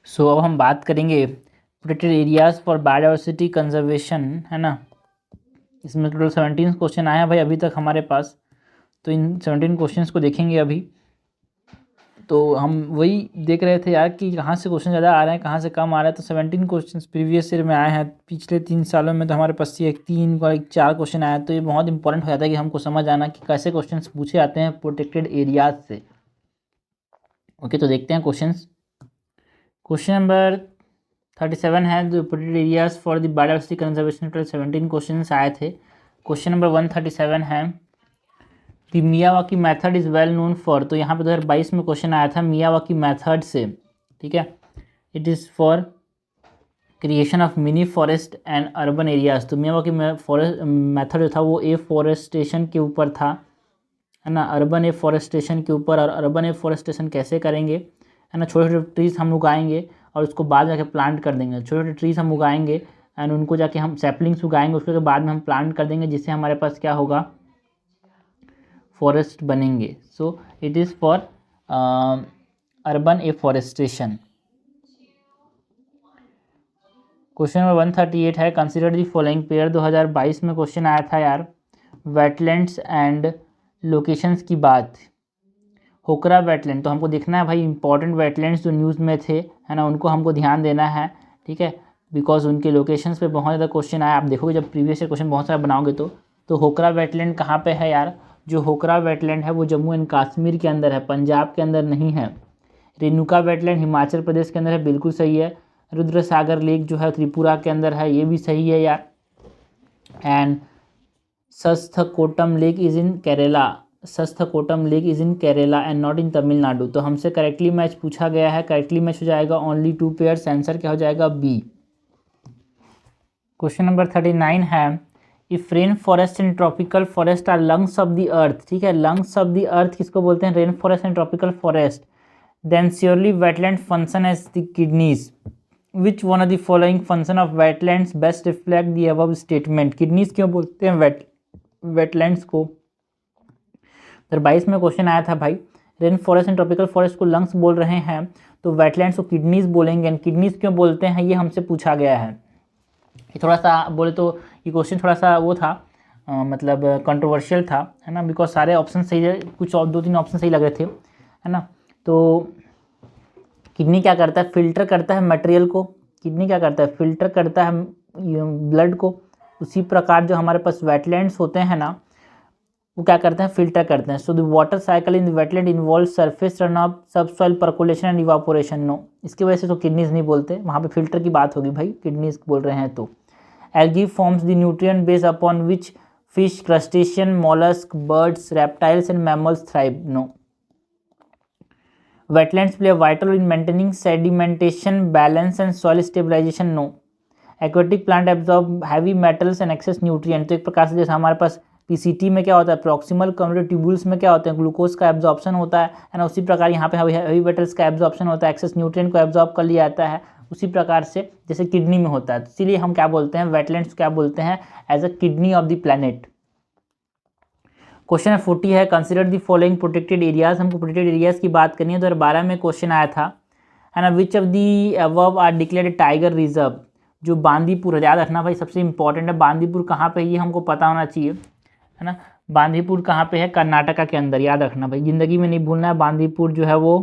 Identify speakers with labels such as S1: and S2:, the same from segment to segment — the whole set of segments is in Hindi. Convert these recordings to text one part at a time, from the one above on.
S1: सो अब हम बात करेंगे protected areas for biodiversity conservation, है ना। इसमें टोटल 17 क्वेश्चन आए हैं भाई अभी तक हमारे पास। तो इन 17 क्वेश्चंस को देखेंगे अभी। तो हम वही देख रहे थे यार कि कहाँ से क्वेश्चन ज़्यादा आ रहे हैं, कहाँ से कम आ रहा है। तो 17 क्वेश्चन प्रीवियस ईयर में आए हैं। पिछले 3 सालों में तो हमारे पास ये 4 क्वेश्चन आया। तो ये बहुत इंपॉर्टेंट हो जाता है कि हमको समझ आना कि कैसे क्वेश्चन पूछे जाते हैं प्रोटेक्टेड एरियाज से। ओके, तो देखते हैं क्वेश्चंस। क्वेश्चन नंबर 37 है जो protected areas for the biodiversity conservation. Total 17 question आए थे। क्वेश्चन नंबर 137 है the Miyawaki method is well known for. तो यहाँ पे 2022 में क्वेश्चन आया था मियावाकी मेथड से, ठीक है। It is for creation of mini forest and urban areas. तो मियावाकी फॉरेस्ट मेथड जो था वो एफॉरेस्टेशन के ऊपर था, है ना, अर्बन एफॉरेस्टेशन के ऊपर। और अर्बन एफॉरेस्टेशन कैसे करेंगे, है ना, छोटे छोटे ट्रीज़ हम उगाएंगे और उसको बाद जाके प्लांट कर देंगे। छोटे छोटे ट्रीज़ हम उगाएंगे एंड उनको जाके हम सैपलिंग्स उगाएंगे, उसके बाद में हम प्लांट कर देंगे, जिससे हमारे पास क्या होगा, फॉरेस्ट बनेंगे। So it is for urban afforestation. Question number 138 है कंसिडर द फॉलोइंग पेयर। 2022 में क्वेश्चन आया था यार वेटलैंड्स एंड लोकेशंस की बात। होकरा वेटलैंड, तो हमको देखना है भाई इंपॉर्टेंट वेटलैंड्स जो न्यूज़ में थे, है ना, उनको हमको ध्यान देना है, ठीक है। बिकॉज उनके लोकेशंस पे बहुत ज़्यादा क्वेश्चन आया। आप देखोगे जब प्रीवियस ईयर क्वेश्चन बहुत सारा बनाओगे तो होकरा वेटलैंड कहाँ पे है यार। जो होकरा वेटलैंड है वो जम्मू एंड कश्मीर के अंदर है, पंजाब के अंदर नहीं है। रेणुका वेटलैंड हिमाचल प्रदेश के अंदर है, बिल्कुल सही है। रुद्र सागर लेक जो है त्रिपुरा के अंदर है, ये भी सही है यार। And Sasthamkotta lake is in Kerala. Sasthamkotta lake is in Kerala and not in Tamil Nadu. तो हमसे करेक्टली मैच पूछा गया है, करेक्टली मैच हो जाएगा ओनली 2 पेयर्स। आंसर क्या हो जाएगा, बी। क्वेश्चन नंबर 39 है if rain forest and tropical forest are lungs of the earth, ठीक है। लंग्स ऑफ द अर्थ किसको बोलते हैं, rain forest and tropical forest. Then surely wetland function as the kidneys. Which one of the following function of wetlands best reflect the above statement. Kidneys क्यों बोलते हैं वेटलैंड्स को। 2022 में क्वेश्चन आया था भाई rain forest and tropical forest को लंग्स बोल रहे हैं तो वेटलैंड्स को किडनीज बोलेंगे। एंड किडनीज क्यों बोलते हैं ये हमसे पूछा गया है। ये थोड़ा सा बोले तो ये क्वेश्चन थोड़ा सा वो था, मतलब कंट्रोवर्शियल था, है ना। बिकॉज सारे ऑप्शन सही है, कुछ और 2-3 ऑप्शन सही लग रहे थे, है ना। तो किडनी क्या करता है, फिल्टर करता है मटेरियल को। किडनी क्या करता है, फिल्टर करता है ब्लड को। उसी प्रकार जो हमारे पास वेटलैंड्स होते हैं ना, वो क्या करते हैं, फिल्टर करते हैं। So the water cycle in the wetland involve surface run off subsoil percolation and evaporation. No, इसकी वजह से तो किडनीज नहीं बोलते, वहाँ पे फिल्टर की बात होगी भाई, किडनीज बोल रहे हैं तो। Algae forms the nutrient base upon which fish, crustacean, mollusc, birds, reptiles and mammals thrive. No. Wetlands play a vital role in maintaining sedimentation, balance and soil stabilization. No. Aquatic plant absorb heavy metals and excess nutrient. तो एक प्रकार से जैसे हमारे पास पीसीटी में क्या होता है, प्रॉक्सिमल कम्युनिटी ट्यूब्यूल्स में क्या होते हैं, ग्लूकोज का एब्जॉर्प्शन होता है ना। उसी प्रकार यहाँ पे हेवी मेटल्स का एब्जॉर्प्शन होता है, एक्सेस न्यूट्रिएंट को एब्जॉर्ब कर लिया जाता है, उसी प्रकार से जैसे किडनी में होता है। तो इसीलिए हम क्या बोलते हैं, वेटलैंड्स क्या बोलते हैं, as a kidney of the planet. Question 40 है consider the following protected areas. हमको प्रोटेक्टेड एरियाज की बात करनी है। 2012 में क्वेश्चन आया था, है ना। Which of the above are declared tiger reserve. जो बांदीपुर है, याद रखना भाई, सबसे इंपॉर्टेंट है बांदीपुर कहाँ पे है, ये हमको पता होना चाहिए, है ना। बांदीपुर कहाँ पे है, कर्नाटका के अंदर, याद रखना भाई, जिंदगी में नहीं भूलना है। बांदीपुर जो है वो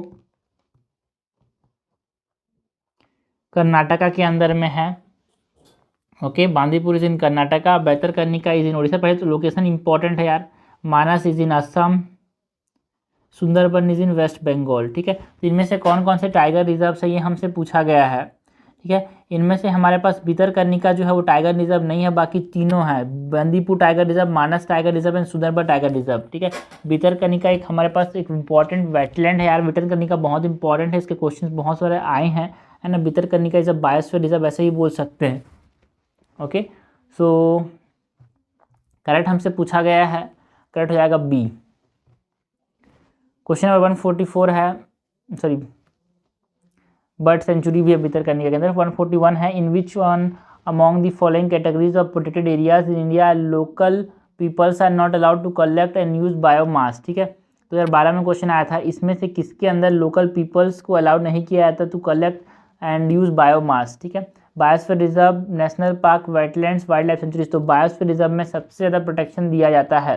S1: कर्नाटका के अंदर में है। Okay, Bandipur is in Karnataka, Bhitarkanika is in Orissa. पहले तो लोकेशन इंपॉर्टेंट है यार। Manas is in Assam, Sundarban is in West Bengal, ठीक है। तो इनमें से कौन कौन से टाइगर रिजर्व है ये हमसे पूछा गया है, ठीक है। इनमें से हमारे पास भितरकनिका जो है वो टाइगर रिजर्व नहीं है, बाकी तीनों है, Bandipur tiger reserve, Manas tiger reserve and Sundarban tiger reserve, ठीक है। भितरकनिका एक हमारे पास एक इंपॉर्टेंट वेटलैंड है यार। भितरकनिका बहुत इंपॉर्टेंट है, इसके क्वेश्चन बहुत सारे आए हैं, है ना। Bhitarkanika is a biosphere reserve, ऐसे ही बोल सकते हैं। ओके, सो करेक्ट हमसे पूछा गया है, करेक्ट हो जाएगा बी। क्वेश्चन नंबर 144 है, सॉरी बर्ड सेंचुरी भी है भितरकनिका के अंदर। 141 है in which one among the following categories of protected areas in India local peoples are not allowed to collect and use biomass, ठीक है। 2012 में क्वेश्चन आया था, इसमें से किसके अंदर लोकल पीपल्स को अलाउड नहीं किया जाता to collect and use biomass, ठीक है। Biosphere reserve, national park, wetlands, wildlife sanctuaries, तो बायोस्फीयर रिजर्व में सबसे ज़्यादा प्रोटेक्शन दिया जाता है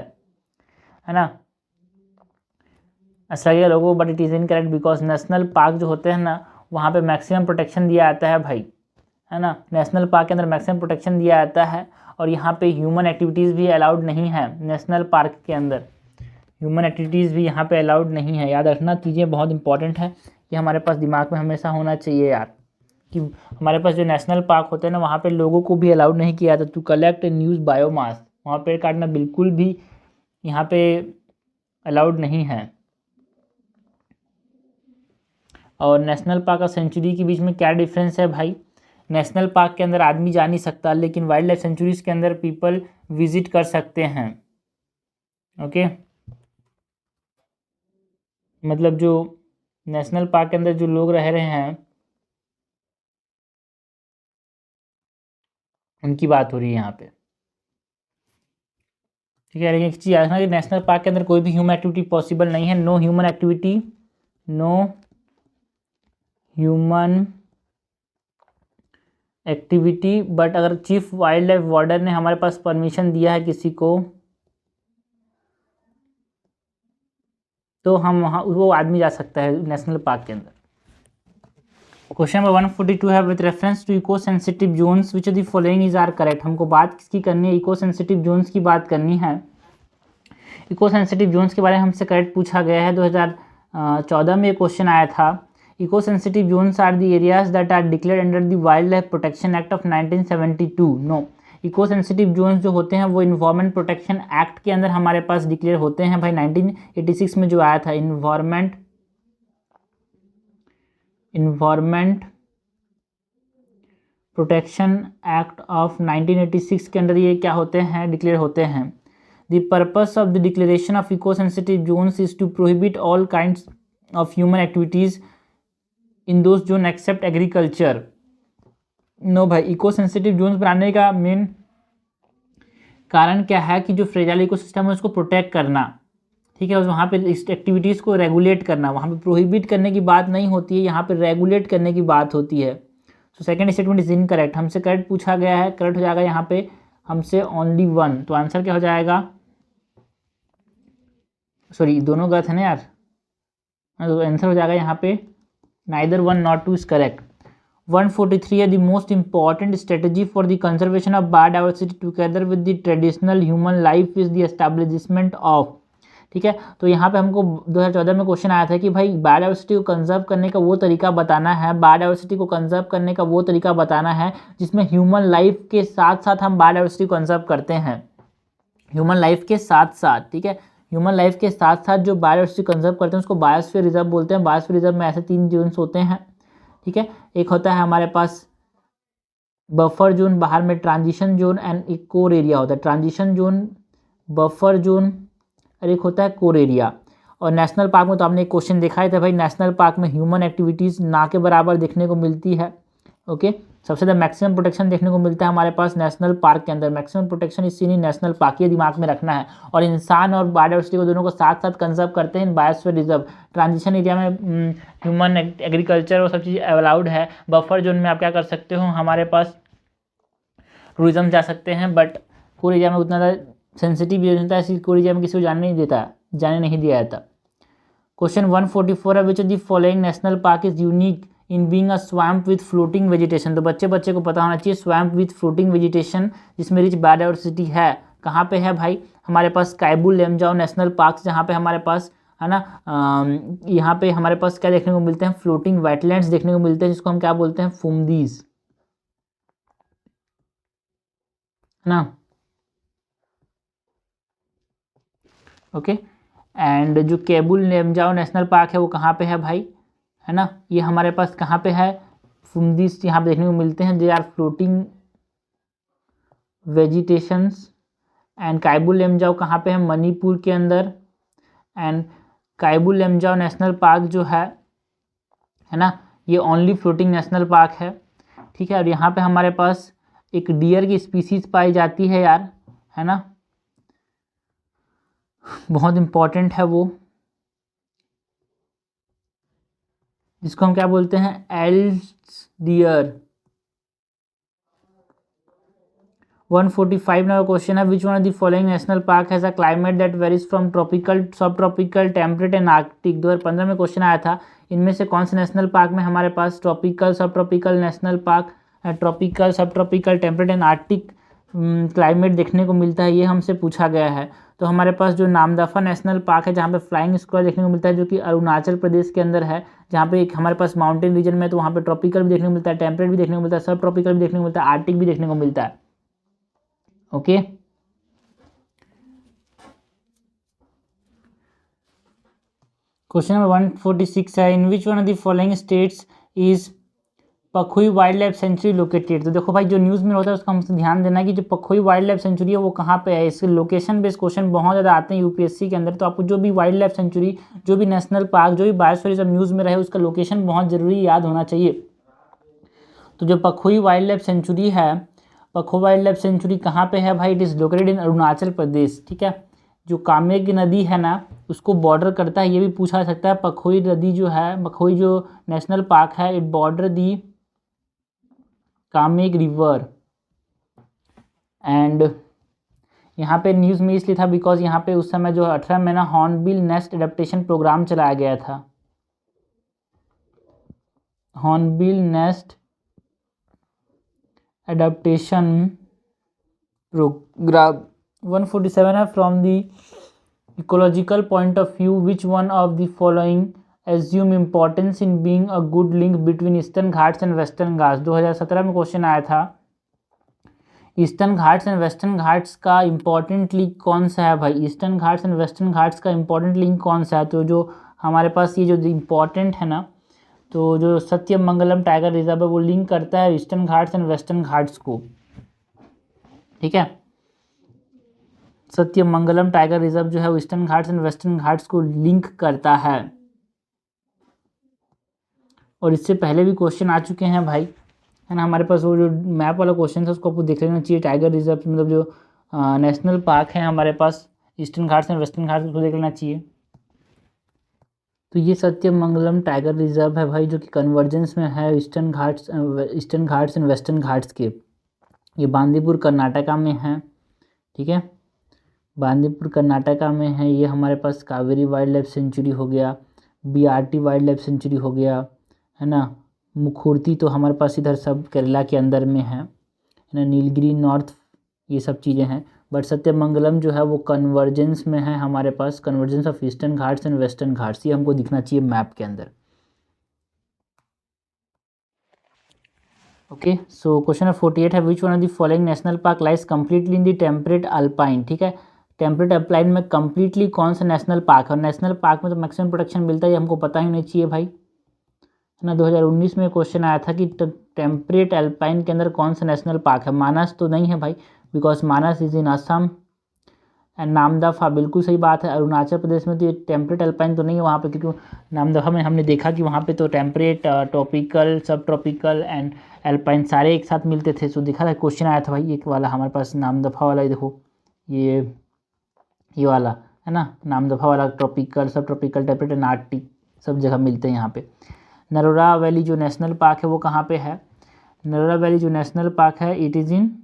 S1: ना। अच्छा ये लोगों, but it is incorrect because national park जो होते हैं ना वहाँ पे मैक्सिमम प्रोटेक्शन दिया जाता है भाई, है ना। नेशनल पार्क के अंदर मैक्सिमम प्रोटेक्शन दिया जाता है और यहाँ पे ह्यूमन एक्टिविटीज़ भी अलाउड नहीं है। नेशनल पार्क के अंदर ह्यूमन एक्टिविटीज़ भी यहाँ पे अलाउड नहीं है। याद रखना, चीज़ें बहुत इंपॉर्टेंट है, ये हमारे पास दिमाग में हमेशा होना चाहिए यार, कि हमारे पास जो नेशनल पार्क होते हैं ना वहाँ पे लोगों को भी अलाउड नहीं किया जाता to collect and use biomass, वहाँ पेड़ काटना बिल्कुल भी यहाँ पे अलाउड नहीं है। और नेशनल पार्क और सेंचुरी के बीच में क्या डिफरेंस है भाई? नेशनल पार्क के अंदर आदमी जा नहीं सकता, लेकिन वाइल्ड लाइफ सेंचुरीज के अंदर पीपल विजिट कर सकते हैं। ओके, मतलब जो नेशनल पार्क के अंदर जो लोग रह रहे हैं उनकी बात हो रही है यहाँ पे, ठीक है। लेकिन एक चीज़ याद रखना कि नेशनल पार्क के अंदर कोई भी ह्यूमन एक्टिविटी पॉसिबल नहीं है। No human activity, no human activity, but अगर चीफ वाइल्ड लाइफ वार्डन ने हमारे पास परमिशन दिया है किसी को, तो हम वहाँ वो आदमी जा सकता है नेशनल पार्क के अंदर। क्वेश्चन नंबर 142 है, with reference to eco sensitive zones which of the following is are correct. हमको बात किसकी करनी है? इको सेंसिटिव जोन्स की बात करनी है। इको सेंसिटिव जोन्स के बारे में हमसे करेक्ट पूछा गया है, 2014 में ये क्वेश्चन आया था। Eco sensitive zones are the areas that are declared under the wildlife protection act of 1972। No, eco sensitive zones जो होते हैं वो इन्वायरमेंट प्रोटेक्शन एक्ट के अंदर हमारे पास डिक्लेयर होते हैं भाई। 1986 में जो आया था इन्वायरमेंट प्रोटेक्शन एक्ट ऑफ 1986 के अंदर ये क्या होते हैं? डिक्लेयर होते हैं। The purpose of the declaration of eco sensitive zones is to prohibit all kinds of human activities in those zone except agriculture. No भाई, इको सेंसिटिव जोन्स बनाने का मेन कारण क्या है कि जो फ्रेजाइल इकोसिस्टम है उसको प्रोटेक्ट करना, ठीक है। वहाँ पे इस एक्टिविटीज़ को रेगुलेट करना, वहाँ पे प्रोहिबिट करने की बात नहीं होती है, यहाँ पे रेगुलेट करने की बात होती है। So second statement is incorrect. हमसे करेक्ट पूछा गया है, करेक्ट हो जाएगा यहाँ पे हमसे ओनली वन, तो आंसर क्या हो जाएगा? सॉरी, दोनों गलत है ना यार, तो आंसर हो जाएगा यहाँ पे neither one not two is correct. 143 है, the most important strategy for the conservation of biodiversity together with the traditional human life is the establishment of, ठीक है। तो यहाँ पे हमको 2014 में क्वेश्चन आया था कि भाई बायोडाइवर्सिटी को कंजर्व करने का वो तरीका बताना है, बायोडाइवर्सिटी को कंजर्व करने का वो तरीका बताना है जिसमें ह्यूमन लाइफ के साथ साथ हम बायोडाइवर्सिटी को कंजर्व करते हैं। ह्यूमन लाइफ के साथ साथ, ठीक है, ह्यूमन लाइफ के साथ साथ जो बायोडाइवर्सिटी कंजर्व करते हैं उसको बायोस्फीयर रिजर्व बोलते हैं। बायोस्फीयर रिजर्व में ऐसे 3 जोन्स होते हैं, ठीक है। एक होता है हमारे पास बफर जोन, बाहर में ट्रांजिशन जोन एंड एक कोर एरिया होता है। ट्रांजिशन जोन, बफर जोन और एक होता है कोर एरिया। और नेशनल पार्क में तो आपने एक क्वेश्चन देखा ही था भाई, नेशनल पार्क में ह्यूमन एक्टिविटीज़ ना के बराबर देखने को मिलती है। ओके, सबसे ज़्यादा मैक्सिमम प्रोटेक्शन देखने को मिलता है हमारे पास नेशनल पार्क के अंदर। मैक्सिमम प्रोटेक्शन इस सीनी नेशनल पार्क, ये दिमाग में रखना है। और इंसान और बायोडाइवर्सिटी को दोनों को साथ साथ कंजर्व करते हैं इन बायोस्फीयर रिजर्व। ट्रांजिशन एरिया में ह्यूमन एग्रीकल्चर और सब चीज़ अलाउड है। बफर जोन में आप क्या कर सकते हो, हमारे पास टूरिज्म जा सकते हैं, बट कोर एरिया में उतना ज़्यादा सेंसिटिव होता है, इसलिए कोर एरिया में किसी को जाने नहीं दिया जाता। क्वेश्चन 144 है, which of the following national park is unique in being a swamp with floating vegetation. तो बच्चे को पता होना चाहिए, स्वैम्प विथ फ्लोटिंग वेजिटेशन जिसमें रिच बायोडाइवर्सिटी है, कहाँ पे है भाई? हमारे पास कायबू लेमजाओ नेशनल पार्क, जहाँ पे हमारे पास है ना, यहाँ पे हमारे पास क्या देखने को मिलते हैं? फ्लोटिंग वेटलैंड्स देखने को मिलते हैं, जिसको हम क्या बोलते हैं? फुमदीज, है ना। ओके, एंड जो केबुल लेमजाओ नेशनल पार्क है वो कहाँ पे है भाई? है ना, ये हमारे पास कहाँ पे है? फुमदीस यहाँ पे देखने को मिलते हैं। They are floating vegetations. And Keibul Lamjao कहाँ पे है? मणिपुर के अंदर। And Keibul Lamjao national park जो है ना, ये ओनली फ्लोटिंग नेशनल पार्क है, ठीक है। और यहाँ पे हमारे पास एक डियर की स्पीसीज पाई जाती है यार, है ना, बहुत इम्पॉर्टेंट है वो जिसको हम क्या बोलते हैं, एल्स डियर। 145 नंबर क्वेश्चन है, which one of the following national park has a climate that varies from tropical, सब ट्रॉपिकल, टेम्परेट एंड आर्कटिक। 2015 में क्वेश्चन आया था, इनमें से कौन से नेशनल पार्क में हमारे पास ट्रॉपिकल, सब ट्रॉपिकल नेशनल पार्क, ट्रॉपिकल, सब tropical, temperate and Arctic climate देखने को मिलता है, ये हमसे पूछा गया है। तो हमारे पास जो नामदफा नेशनल पार्क है, जहाँ पे फ्लाइंग स्क्वायर देखने को मिलता है, जो कि अरुणाचल प्रदेश के अंदर है, जहाँ पे एक हमारे पास माउंटेन रीजन में, तो वहाँ पे ट्रॉपिकल भी देखने को मिलता है, टेम्परेट भी देखने को मिलता है, सब ट्रॉपिकल भी देखने को मिलता है, आर्टिक भी देखने को मिलता है। ओके, क्वेश्चन नंबर 146 है, in which one of the following states is Pakhui wildlife sanctuary located. तो देखो भाई, जो न्यूज़ में होता है उसका हमसे ध्यान देना कि जो पखुई वाइल्ड लाइफ सेंचुरी है वो कहाँ पे है। इसके लोकेशन बेस्ड क्वेश्चन बहुत ज़्यादा आते हैं यूपीएससी के अंदर, तो आपको जो भी वाइल्ड लाइफ सेंचुरी, जो भी नेशनल पार्क, जो भी बायोस्फीयर सब न्यूज़ में रहे, उसका लोकेशन बहुत ज़रूरी याद होना चाहिए। तो जो पखुई वाइल्ड लाइफ सेंचुरी है, पखुई वाइल्ड लाइफ सेंचुरी कहाँ पे है भाई, it is located in Arunachal Pradesh. ठीक है, जो कामेंग नदी है ना, उसको बॉर्डर करता है, ये भी पूछा जा सकता है। पखुई नदी जो है, पखुई जो नेशनल पार्क है, it border the Kameng river. And यहाँ पे न्यूज़ में इसलिए था बिकॉज यहाँ पे उस समय जो 18 महीना हॉर्नबिल नेस्ट एडेप्टेशन प्रोग्राम चलाया गया था, हॉर्नबिल नेस्ट एडेप्टेशन प्रोग्राम। 147 है, from the ecological point of view which one of the following assume importance in being a good link between Eastern Ghats and Western Ghats. 2017 में क्वेश्चन आया था, Eastern Ghats and Western Ghats का इंपॉर्टेंट लिंक कौन सा है भाई, Eastern Ghats and Western Ghats का इंपॉर्टेंट लिंक कौन सा है। तो जो हमारे पास ये जो इम्पॉर्टेंट है ना, तो जो सत्यमंगलम टाइगर रिजर्व है वो लिंक करता है eastern Ghats and Western Ghats को। ठीक है, सत्यमंगलम टाइगर रिजर्व जो है वो eastern Ghats and Western Ghats को लिंक करता है। और इससे पहले भी क्वेश्चन आ चुके हैं भाई, है ना। हमारे पास वो जो मैप वाला क्वेश्चन था उसको आपको देख लेना चाहिए। टाइगर रिजर्व मतलब जो नेशनल पार्क है हमारे पास Eastern Ghats and Western Ghats, उसको देख लेना चाहिए। तो ये सत्यमंगलम टाइगर रिजर्व है भाई, जो कि कन्वर्जेंस में है eastern Ghats and Western Ghats के। ये बांदीपुर कर्नाटका में है। ठीक है, बांदीपुर कर्नाटका में है। ये हमारे पास कावेरी वाइल्ड लाइफ सेंचुरी हो गया, बीआरटी वाइल्ड लाइफ सेंचुरी हो गया, है ना। मुखूर्ती तो हमारे पास इधर सब केरला के अंदर में है ना। नीलगिरी नॉर्थ, ये सब चीज़ें हैं। बट सत्यमंगलम जो है वो कन्वर्जेंस में है हमारे पास, convergence of Eastern Ghats and Western Ghats, ये हमको दिखना चाहिए मैप के अंदर। ओके, सो क्वेश्चन नंबर 48 है, which one of the following national park lies completely in the temperate alpine. ठीक है, टेम्परेट अल्पाइन में कम्प्लीटली कौन सा नेशनल पार्क है। और नेशनल पार्क में तो मैक्सिमम प्रोटेक्शन मिलता है, ये हमको पता ही नहीं चाहिए भाई, है ना। 2019 में क्वेश्चन आया था कि टेम्परेट अल्पाइन के अंदर कौन सा नेशनल पार्क है। मानस तो नहीं है भाई, because Manas is in Assam. And Namdapha, बिल्कुल सही बात है, अरुणाचल प्रदेश में तो ये टेम्परेट अल्पाइन तो नहीं है वहाँ पे, क्योंकि नामदफा में हमने देखा कि वहाँ पे तो टेम्परेट, ट्रॉपिकल, सब ट्रॉपिकल एंड अल्पाइन सारे एक साथ मिलते थे। सो देखा था, क्वेश्चन आया था भाई एक वाला हमारे पास नामदफा वाला, ये देखो ये वाला है ना, नामदफा वाला। ट्रॉपिकल, सब ट्रॉपिकल, टेम्परेट एंड आर्कटिक सब जगह मिलते हैं यहाँ पे। नरोरा वैली जो नेशनल पार्क है वो कहाँ पे है। नरोरा वैली जो नेशनल पार्क है, it is in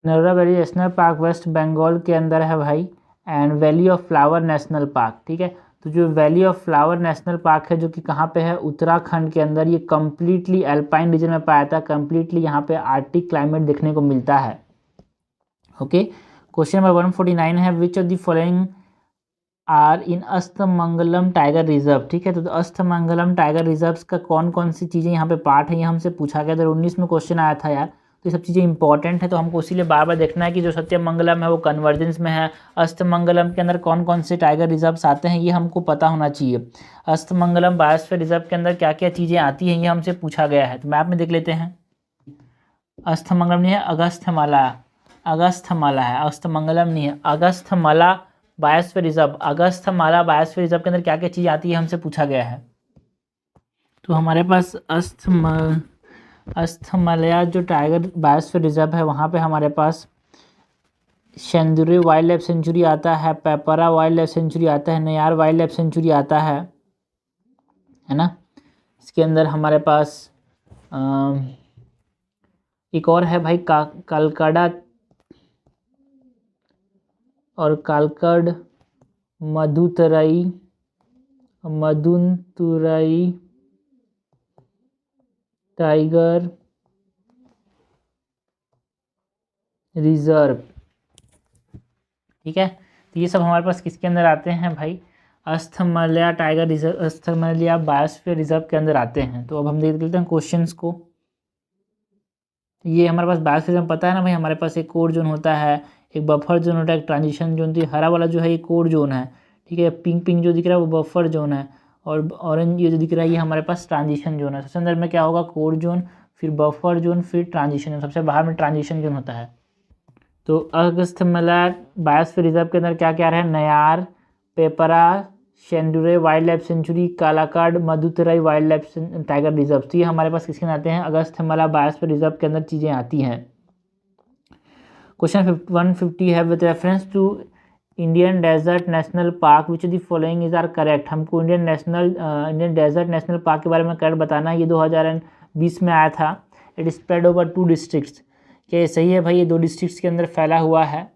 S1: Narora valley national park West Bengal के अंदर है भाई। And valley of flower national park, ठीक है। तो जो valley of flower national park है, जो कि कहाँ पे है, उत्तराखंड के अंदर, ये कम्प्लीटली अल्पाइन रीजन में पाया था। कम्प्लीटली यहाँ पे आर्टिक क्लाइमेट देखने को मिलता है। ओके, क्वेश्चन नंबर 149 है, which of the following are in अस्थमंगलम टाइगर रिजर्व। ठीक है, तो अस्थमंगलम टाइगर रिजर्व का कौन कौन सी चीज़ें यहाँ पे पार्ट है, ये हमसे पूछा गया था। 19 में क्वेश्चन आया था यार, तो ये सब चीज़ें इंपॉर्टेंट है, तो हमको इसीलिए बार बार देखना है कि जो सत्यमंगलम है वो कन्वर्जेंस में है। अस्थमंगलम के अंदर कौन कौन से टाइगर रिजर्व्स आते हैं ये हमको पता होना चाहिए। अस्थमंगलम बायोस्फीयर रिजर्व के अंदर क्या क्या चीज़ें आती हैं ये हमसे पूछा गया है। तो मैप में देख लेते हैं। अस्थमंगलम नहीं है, अगस्थमाला, अगस्थमाला है, अस्थमंगलम नहीं है, अगस्थमाला बायोस्फीयर रिजर्व। अगस्थमाला बायोस्फीयर रिजर्व के अंदर क्या क्या चीज़ आती है हमसे पूछा गया है। तो हमारे पास अस्थमालया जो टाइगर बायोस्फीयर रिजर्व है, वहाँ पे हमारे पास शेंदुरे वाइल्ड लाइफ सेंचुरी आता है, पेपरा वाइल्ड लाइफ सेंचुरी आता है, नयार वाइल्ड लाइफ सेंचुरी आता है ना। इसके अंदर हमारे पास एक और है भाई कालकाड़ा और कालकड़, मदुतराई टाइगर रिजर्व। ठीक है, तो ये सब हमारे पास किसके अंदर आते हैं भाई, अस्थमल्या टाइगर रिजर्व, अस्थमल्या बायोस्फीयर रिजर्व के अंदर आते हैं। तो अब हम देख लेते हैं क्वेश्चंस को। ये हमारे पास बायोस्फीयर में पता है ना भाई, हमारे पास एक कोर जोन होता है, एक बफर जोन होता है, एक ट्रांजिशन जोन। तो हरा वाला जो है ये कोर जोन है, ठीक है। पिंक पिंक जो दिख रहा है वो बफर जोन है, और ऑरेंज ये जो दिख रहा है ये हमारे पास ट्रांजिशन जोन है। सबसे अंदर में क्या होगा, कोर जोन, फिर बफर जोन, फिर ट्रांजिशन जोन, सबसे बाहर में ट्रांजिशन जोन होता है। तो अगस्थ्यमला बायोस्फीयर रिजर्व के अंदर क्या क्या रहे, Neyyar, Peppara, Shendurney wildlife sanctuary, Kalakad, Mundanthurai wildlife tiger reserve. तो ये हमारे पास किसके आते हैं, अगस्थ्यमला बायोस्फीयर रिजर्व के अंदर चीज़ें आती हैं। क्वेश्चन 150 है, with reference to Indian desert national park which the following is are correct. हमको इंडियन डेजर्ट नेशनल पार्क के बारे में करेक्ट बताना है। ये 2020 में आया था। It spread over 2 districts. क्या ये सही है भाई, ये 2 डिस्ट्रिक्ट्स के अंदर फैला हुआ है?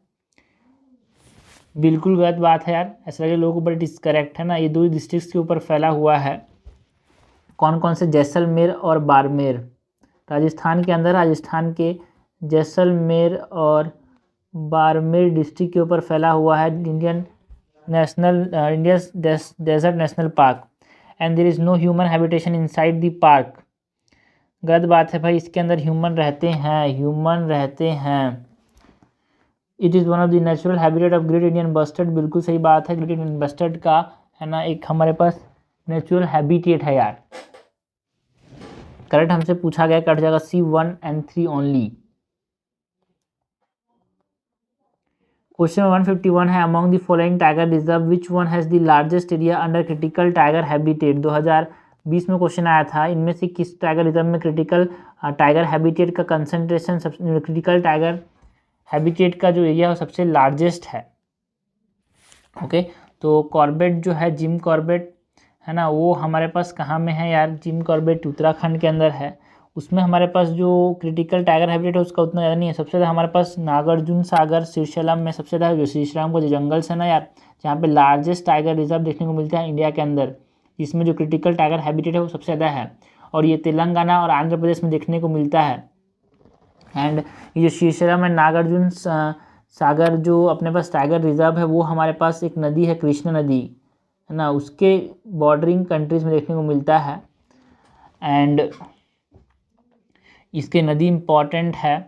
S1: बिल्कुल गलत बात है यार, ऐसा लगे लोगों को, बट इट इज करेक्ट है ना। ये 2 डिस्ट्रिक्ट्स के ऊपर फैला हुआ है। कौन कौन से, जैसलमेर और बाड़मेर। राजस्थान के अंदर, राजस्थान के जैसलमेर और बाड़मेर डिस्ट्रिक्ट के ऊपर फैला हुआ है Indian desert national park. And there is no human habitation inside the park. गलत बात है भाई, इसके अंदर ह्यूमन रहते हैं। It is one of the natural habitat of great Indian bustard. बिल्कुल सही बात है, ग्रेट इंडियन बस्टर्ड का है ना एक हमारे पास नेचुरल हैबिटेट है यार। करेक्ट हमसे पूछा गया, कट जाएगा C1 and 3 ओनली। क्वेश्चन 151 है, among the following tiger reserve which one has the largest area under critical tiger habitat. 2020 में क्वेश्चन आया था, इनमें से किस टाइगर रिजर्व में क्रिटिकल टाइगर हैबिटेट का कंसंट्रेशन, क्रिटिकल टाइगर हैबिटेट का जो एरिया है वो सबसे लार्जेस्ट है। ओके, तो कॉर्बेट जो है, जिम कॉर्बेट है ना, वो हमारे पास कहाँ में है यार, जिम कॉर्बेट उत्तराखंड के अंदर है। उसमें हमारे पास जो क्रिटिकल टाइगर हैबिटेट है उसका उतना ज़्यादा नहीं है। सबसे ज़्यादा हमारे पास नागार्जुन सागर श्रीशैलम में सबसे ज़्यादा, जो श्रीशैलम का जो जंगल है ना यार, जहाँ पे लार्जेस्ट टाइगर रिजर्व देखने को मिलता है इंडिया के अंदर, जिसमें जो क्रिटिकल टाइगर हैबिटेट है वो सबसे ज़्यादा है। और ये तेलंगाना और आंध्र प्रदेश में देखने को मिलता है। एंड ये जो श्रीशैलम एंड नागार्जुन सागर जो अपने पास टाइगर रिजर्व है, वो हमारे पास एक नदी है, कृष्णा नदी है ना, उसके बॉर्डरिंग कंट्रीज में देखने को मिलता है। एंड इसके नदी इम्पॉर्टेंट है,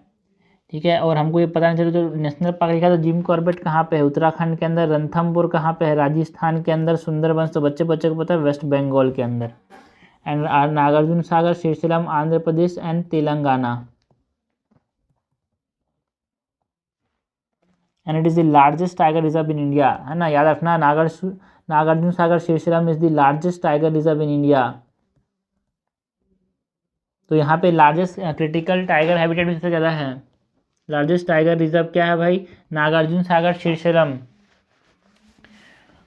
S1: ठीक है। और हमको ये पता नहीं चला, जो नेशनल पार्क लिखा है तो जिम कॉर्बेट कहाँ पे है, उत्तराखंड के अंदर। रणथंभौर कहाँ पे है, राजस्थान के अंदर। सुंदरबंस तो बच्चे को पता है, वेस्ट बंगाल के अंदर। And Nagarjuna Sagar, Srisailam Andhra Pradesh and Telangana. And it is the largest tiger reserve in India, है ना, याद रखना। Nagarjuna Sagar Srisailam is the largest tiger reserve in India. तो यहाँ पे लार्जेस्ट क्रिटिकल टाइगर हैबिटेट भी सबसे ज़्यादा है। लार्जेस्ट टाइगर रिजर्व क्या है भाई, नागार्जुन सागर श्रीशैलम।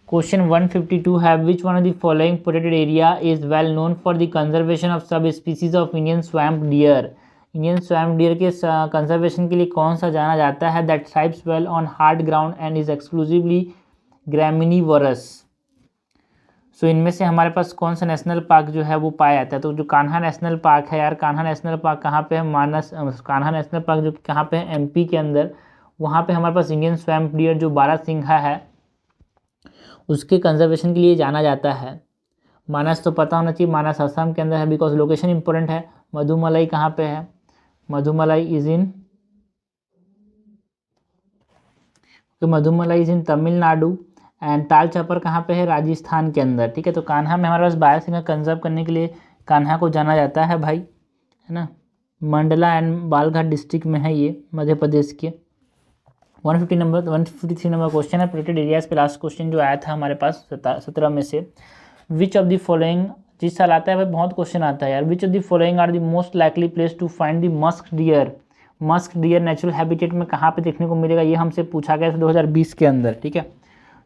S1: क्वेश्चन 152 है, which one of the following protected area is well known for the conservation of subspecies of Indian swamp deer. Indian swamp deer के कंजर्वेशन के लिए कौन सा जाना जाता है, that thrives well on hard ground and is exclusively graminivorous. So इनमें से हमारे पास कौन सा नेशनल पार्क जो है वो पाया जाता है, तो जो कान्हा नेशनल पार्क है यार, कान्हा नेशनल पार्क कहाँ पे है, कान्हा नेशनल पार्क जो कहाँ पे है, MP के अंदर। वहाँ पे हमारे पास इंडियन स्वैम्प डियर जो बारहसिंघा है उसके कंजर्वेशन के लिए जाना जाता है। मानस तो पता होना चाहिए, मानस असम के अंदर है, बिकॉज लोकेशन इंपॉर्टेंट है। मधुमलाई कहाँ पे है, Mudumalai is in Tamil Nadu. And ताल चापर कहाँ पे है, राजस्थान के अंदर, ठीक है। तो कान्हा में हमारे पास बारहसिंघा कंजर्व करने के लिए कान्हा को जाना जाता है भाई, है ना। मंडला एंड बालघाट डिस्ट्रिक्ट में है ये, मध्य प्रदेश के। 153 नंबर क्वेश्चन है, प्रोटेक्टेड एरियाज पे लास्ट क्वेश्चन जो आया था हमारे पास 17 में से। विच ऑफ द फॉलोइंग, जिस साल आता है भाई बहुत क्वेश्चन आता है यार, which of the following are the most likely place to find the musk deer. Musk deer natural habitat में कहाँ पे देखने को मिलेगा, ये हमसे पूछा गया था 2020 के अंदर, ठीक है।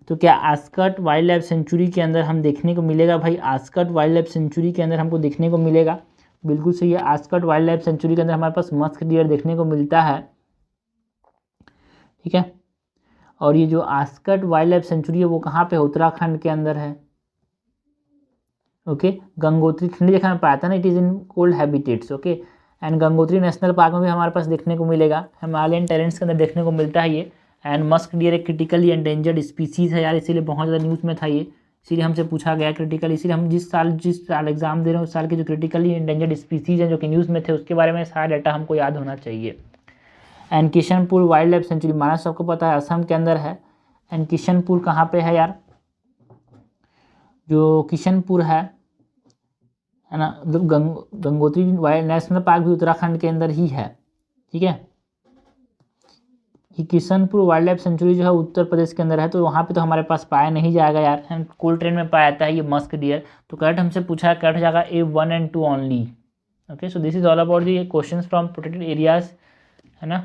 S1: तो क्या आस्कट वाइल्ड लाइफ सेंचुरी के अंदर हम देखने को मिलेगा भाई, आस्कट वाइल्ड लाइफ सेंचुरी के अंदर हमको देखने को मिलेगा, बिल्कुल सही है। आस्कट वाइल्ड लाइफ सेंचुरी के अंदर हमारे पास मस्क डियर देखने को मिलता है, ठीक है। और ये जो आस्कट वाइल्ड लाइफ सेंचुरी है वो कहाँ पे, उत्तराखंड के अंदर है, ओके। गंगोत्री ठंडी जगह में पाया था ना, it is in cold habitats, okay. And Gangotri national park में भी हमारे पास देखने को मिलेगा, हिमालयन टेरेंट्स के अंदर देखने को मिलता है ये। एंड मस्क डियर एक क्रिटिकली एंडेंजर्ड स्पीसीज़ है यार, इसीलिए बहुत ज़्यादा न्यूज़ में था ये, इसीलिए हमसे पूछा गया क्रिटिकल, इसीलिए हम जिस साल एग्जाम दे रहे हैं उस साल के जो क्रिटिकली एंडेंजर्ड स्पीसीज़ हैं जो कि न्यूज़ में थे उसके बारे में सारा डाटा हमको याद होना चाहिए। And Kishanpur wildlife sanctuary Manas सबको पता है असम के अंदर है। एंड किशनपुर कहाँ पे है यार, जो किशनपुर है ना, गंगोत्री वाइल्ड नेशनल पार्क भी उत्तराखंड के अंदर ही है, ठीक है। ये किशनपुर वाइल्ड लाइफ सेंचुरी जो है उत्तर प्रदेश के अंदर है, तो वहाँ पे तो हमारे पास पाया नहीं जाएगा यार, कोल्ड ट्रेन में पाया जाता है ये मस्क डियर। तो करेक्ट हमसे पूछा है, करेक्ट हो जाएगा A1 and 2 only, okay. So this is all about the questions from protected areas, है ना।